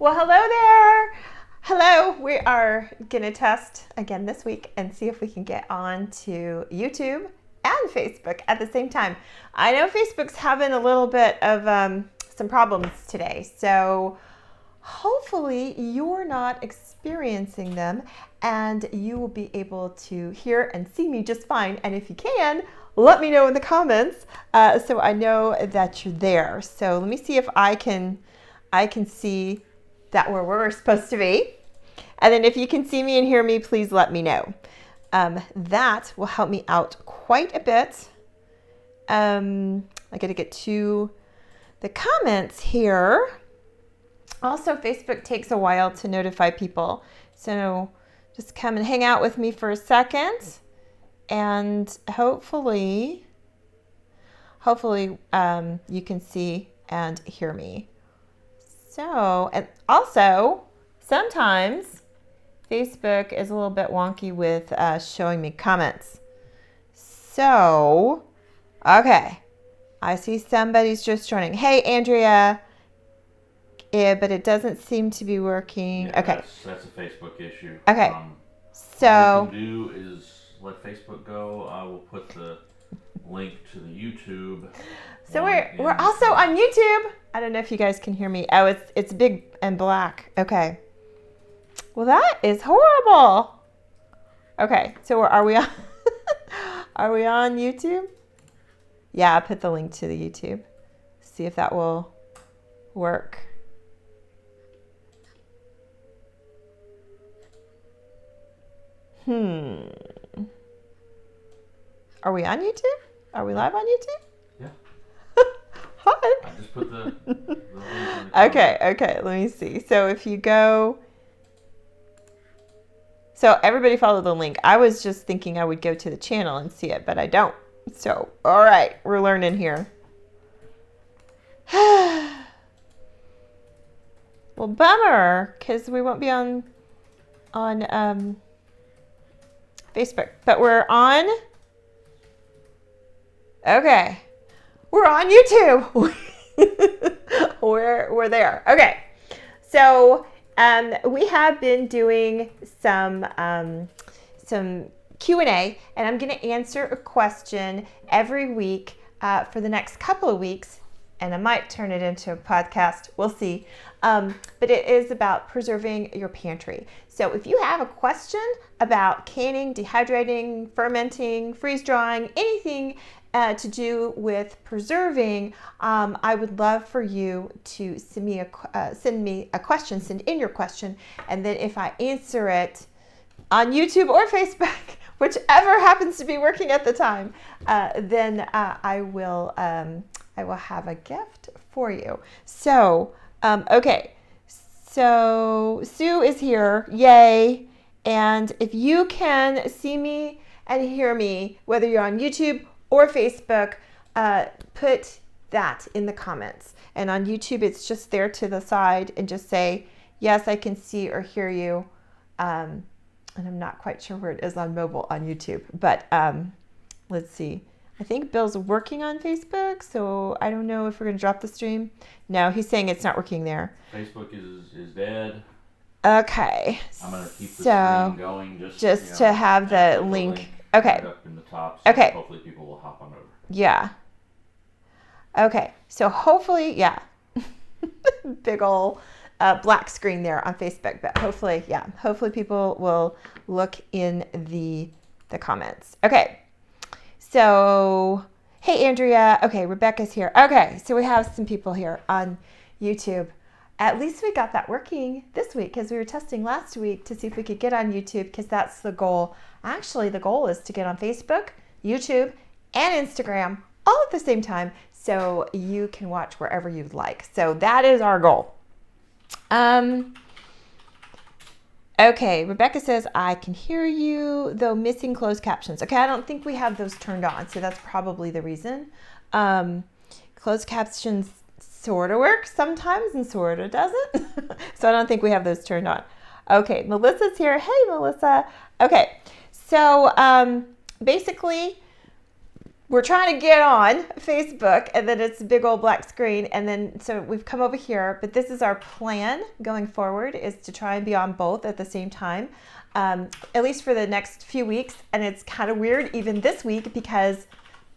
Well, hello there. Hello. We are going to test again this week and see if we can get on to YouTube and Facebook at the same time. I know Facebook's having a little bit of some problems today, so hopefully you're not experiencing them and you will be able to hear and see me just fine. And if you can, let me know in the comments so I know that you're there. So let me see if I can see that we're supposed to be. And then if you can see me and hear me, please let me know. That will help me out quite a bit. I got to get to the comments here. Also, Facebook takes a while to notify people. So just come and hang out with me for a second. And hopefully you can see and hear me. So, and also, sometimes Facebook is a little bit wonky with showing me comments. So, okay, I see somebody's just joining. Hey, Andrea. Yeah, but it doesn't seem to be working. Yeah, okay. That's a Facebook issue. Okay. So what we can do is let Facebook go. I will put the link to the YouTube. So we're also on YouTube. I don't know if you guys can hear me. Oh, it's big and black. Okay. Well, that is horrible. Okay, so are we on? Are we on YouTube? Yeah, I put the link to the YouTube. See if that will work. Are we on YouTube? Are we live on YouTube? Yeah. Hi. I just put the link in the Okay, let me see. So if you go, so everybody follow the link. I was just thinking I would go to the channel and see it, but I don't. So, all right, we're learning here. Well, bummer, because we won't be on Facebook, but we're on. Okay, we're on YouTube. we're there. Okay, so we have been doing some Q&A, and I'm going to answer a question every week for the next couple of weeks, and I might turn it into a podcast. We'll see. But it is about preserving your pantry. So if you have a question about canning, dehydrating, fermenting, freeze drying, anything to do with preserving, I would love for you to send me a question, send in your question, and then if I answer it on YouTube or Facebook, whichever happens to be working at the time, then I will have a gift for you. So, okay. So Sue is here. Yay. And if you can see me and hear me, whether you're on YouTube or Facebook, put that in the comments. And on YouTube, it's just there to the side and just say, yes, I can see or hear you. And I'm not quite sure where it is on mobile on YouTube, but let's see. I think Bill's working on Facebook, so I don't know if we're going to drop the stream. No, he's saying it's not working there. Facebook is dead. Okay. I'm going to keep the stream going just to have the link. Okay. Right up in the top, so okay. Hopefully people will hop on over. Yeah. Okay. So hopefully, yeah. Big ol' black screen there on Facebook, but hopefully people will look in the comments. Okay. So, hey, Andrea. Okay, Rebecca's here. Okay, so we have some people here on YouTube. At least we got that working this week because we were testing last week to see if we could get on YouTube because that's the goal. Actually, the goal is to get on Facebook, YouTube, and Instagram all at the same time so you can watch wherever you'd like. So that is our goal. Okay, Rebecca says, I can hear you, though missing closed captions. Okay, I don't think we have those turned on, so that's probably the reason. Closed captions sort of work sometimes and sort of doesn't. So I don't think we have those turned on. Okay, Melissa's here. Hey, Melissa. Okay, so basically, we're trying to get on Facebook, and then it's a big old black screen, and then so we've come over here, but this is our plan going forward, is to try and be on both at the same time, at least for the next few weeks. And it's kind of weird even this week, because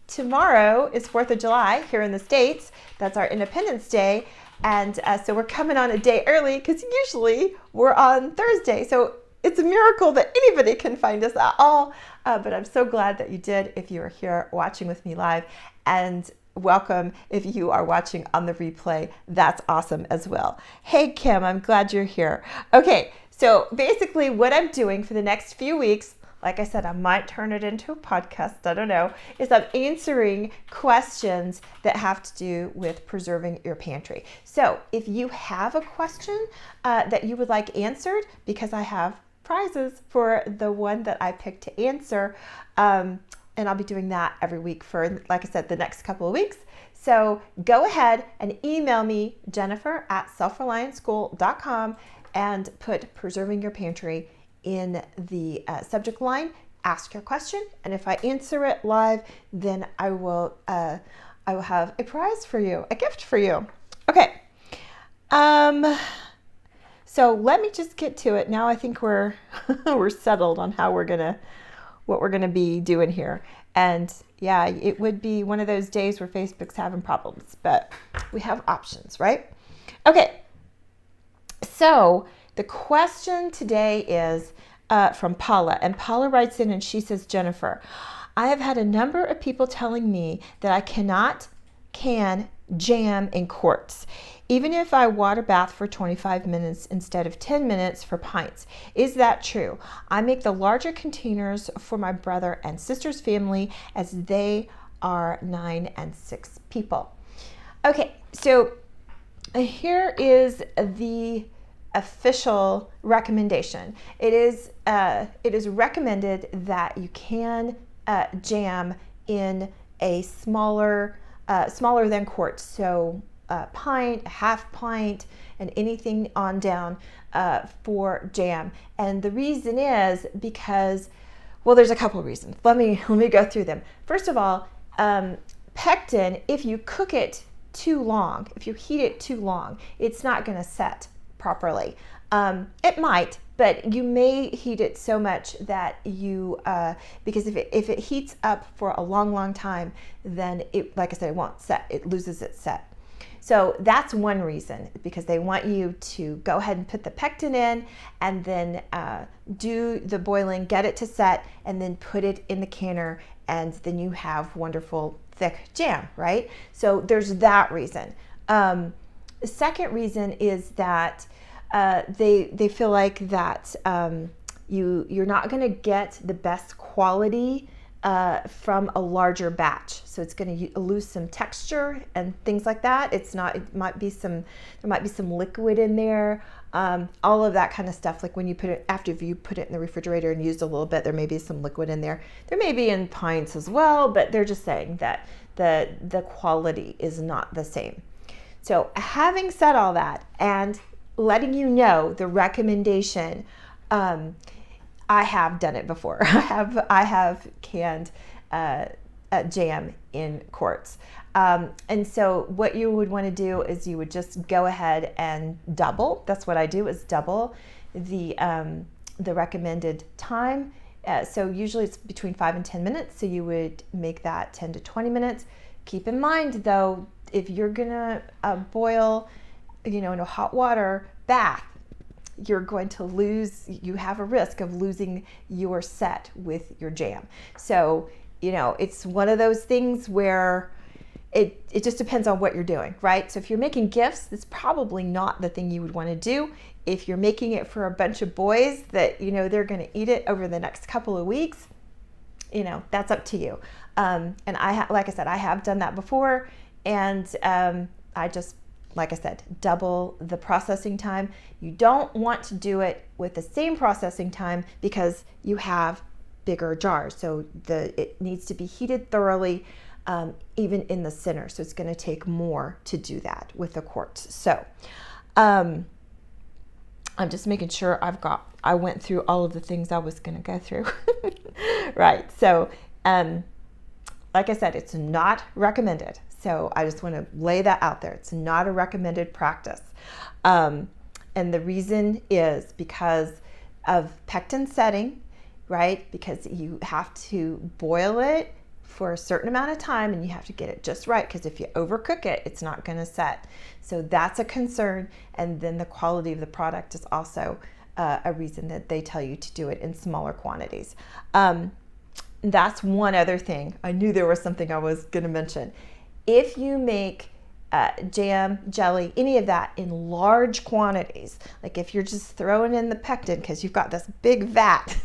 tomorrow is 4th of July here in the States. That's our Independence Day, and so we're coming on a day early, because usually we're on Thursday. So it's a miracle that anybody can find us at all, but I'm so glad that you did if you are here watching with me live, and welcome if you are watching on the replay. That's awesome as well. Hey Kim, I'm glad you're here. Okay, so basically what I'm doing for the next few weeks, like I said, I might turn it into a podcast, I don't know, is I'm answering questions that have to do with preserving your pantry. So if you have a question that you would like answered, because I have prizes for the one that I picked to answer, and I'll be doing that every week for, like I said, the next couple of weeks. So go ahead and email me, Jennifer@selfreliantschool.com, and put preserving your pantry in the subject line. Ask your question, and if I answer it live, then I will have a prize for you, a gift for you. Okay. So let me just get to it. Now I think we're settled on what we're gonna be doing here. And yeah, it would be one of those days where Facebook's having problems, but we have options, right? Okay. So the question today is from Paula, and Paula writes in and she says, Jennifer, I have had a number of people telling me that I cannot can jam in quarts, even if I water bath for 25 minutes instead of 10 minutes for pints. Is that true? I make the larger containers for my brother and sister's family, as they are 9 and 6 people. Okay, so here is the official recommendation. It is recommended that you can jam in a smaller than quart, so a pint, a half pint, and anything on down for jam. And the reason is because, well, there's a couple of reasons. Let me go through them. First of all, pectin, if you cook it too long, if you heat it too long, it's not going to set properly. It might, but you may heat it so much that you, because if it heats up for a long time, then it, like I said, it won't set. It loses its set. So that's one reason, because they want you to go ahead and put the pectin in, and then do the boiling, get it to set, and then put it in the canner, and then you have wonderful thick jam, right? So there's that reason. The second reason is that they feel like that you're not going to get the best quality from a larger batch, so it's going to lose some texture and things like that. There might be some liquid in there, all of that kind of stuff. Like when you put it, after you put it in the refrigerator and used a little bit, there may be some liquid in there. There may be in pints as well, but they're just saying that the quality is not the same. So having said all that, and letting you know the recommendation, I have done it before. I have canned jam in quarts. And so what you would want to do is you would just go ahead and double. That's what I do, is double the recommended time. So usually it's between 5 and 10 minutes. So you would make that 10 to 20 minutes. Keep in mind though, if you're gonna boil, in a hot water bath, you have a risk of losing your set with your jam. So, it's one of those things where it just depends on what you're doing, right? So if you're making gifts, it's probably not the thing you would want to do. If you're making it for a bunch of boys that, they're going to eat it over the next couple of weeks, that's up to you. And like I said, I have done that before, and I just, like I said, double the processing time. You don't want to do it with the same processing time because you have bigger jars. So it needs to be heated thoroughly, even in the center. So it's going to take more to do that with the quarts. So I'm just making sure I went through all of the things I was going to go through. Right. So like I said, it's not recommended. So I just want to lay that out there. It's not a recommended practice. And the reason is because of pectin setting, right? Because you have to boil it for a certain amount of time and you have to get it just right, because if you overcook it, it's not going to set. So that's a concern. And then the quality of the product is also a reason that they tell you to do it in smaller quantities. That's one other thing. I knew there was something I was going to mention. If you make jam, jelly, any of that in large quantities, like if you're just throwing in the pectin because you've got this big vat,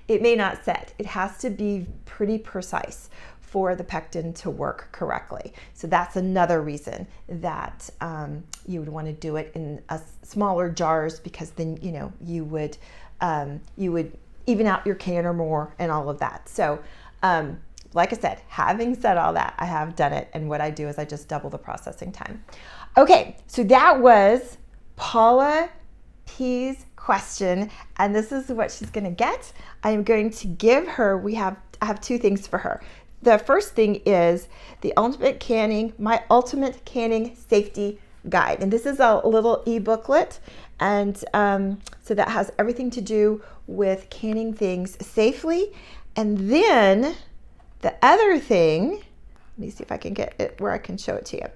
it may not set. It has to be pretty precise for the pectin to work correctly. So that's another reason that you would want to do it in smaller jars, because then you would even out your canner more and all of that. So like I said, having said all that, I have done it, and what I do is I just double the processing time. Okay, so that was Paula P's question, and this is what she's going to get. I am going to give her, I have two things for her. The first thing is my ultimate canning safety guide, and this is a little e-booklet, and so that has everything to do with canning things safely. And then the other thing, let me see if I can get it where I can show it to you,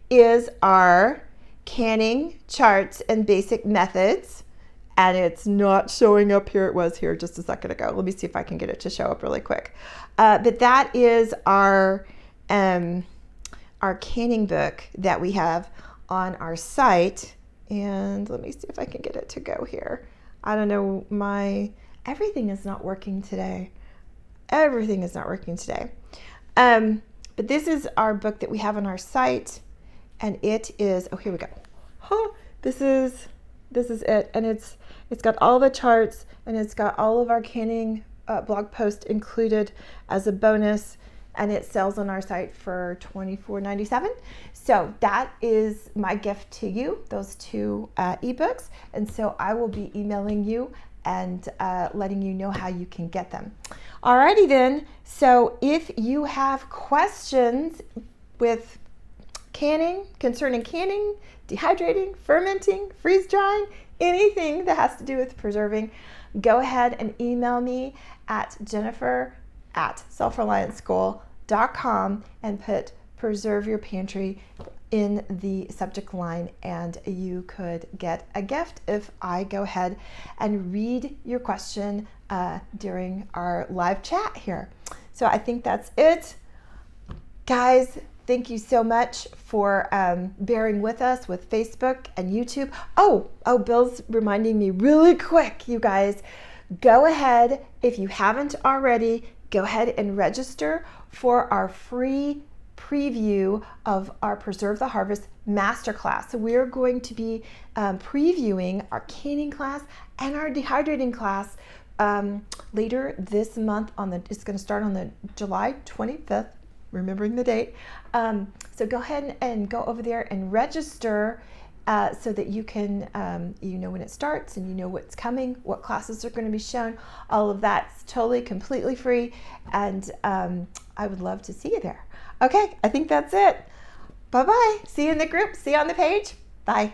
is our canning charts and basic methods. And it's not showing up here. It was here just a second ago. Let me see if I can get it to show up really quick. But that is our canning book that we have on our site. And let me see if I can get it to go here. I don't know, everything is not working today. Everything is not working today. But this is our book that we have on our site, and it is, here we go. This is it, and it's got all the charts, and it's got all of our canning blog posts included as a bonus, and it sells on our site for $24.97. So that is my gift to you, those two ebooks, and so I will be emailing you and letting you know how you can get them. Alrighty then, so if you have questions with concerning canning, dehydrating, fermenting, freeze drying, anything that has to do with preserving, go ahead and email me at jennifer@selfrelianceschool.com and put Preserve Your Pantry in the subject line, and you could get a gift if I go ahead and read your question during our live chat here. So I think that's it. Guys, thank you so much for bearing with us with Facebook and YouTube. Oh, Bill's reminding me really quick, you guys, go ahead, if you haven't already, go ahead and register for our free preview of our Preserve the Harvest Masterclass. So we're going to be previewing our canning class and our dehydrating class later this month. It's going to start on the July 25th, remembering the date. So go ahead and go over there and register so that you can, you know when it starts and you know what's coming, what classes are going to be shown. All of that's totally, completely free, and I would love to see you there. Okay, I think that's it. Bye-bye. See you in the group. See you on the page. Bye.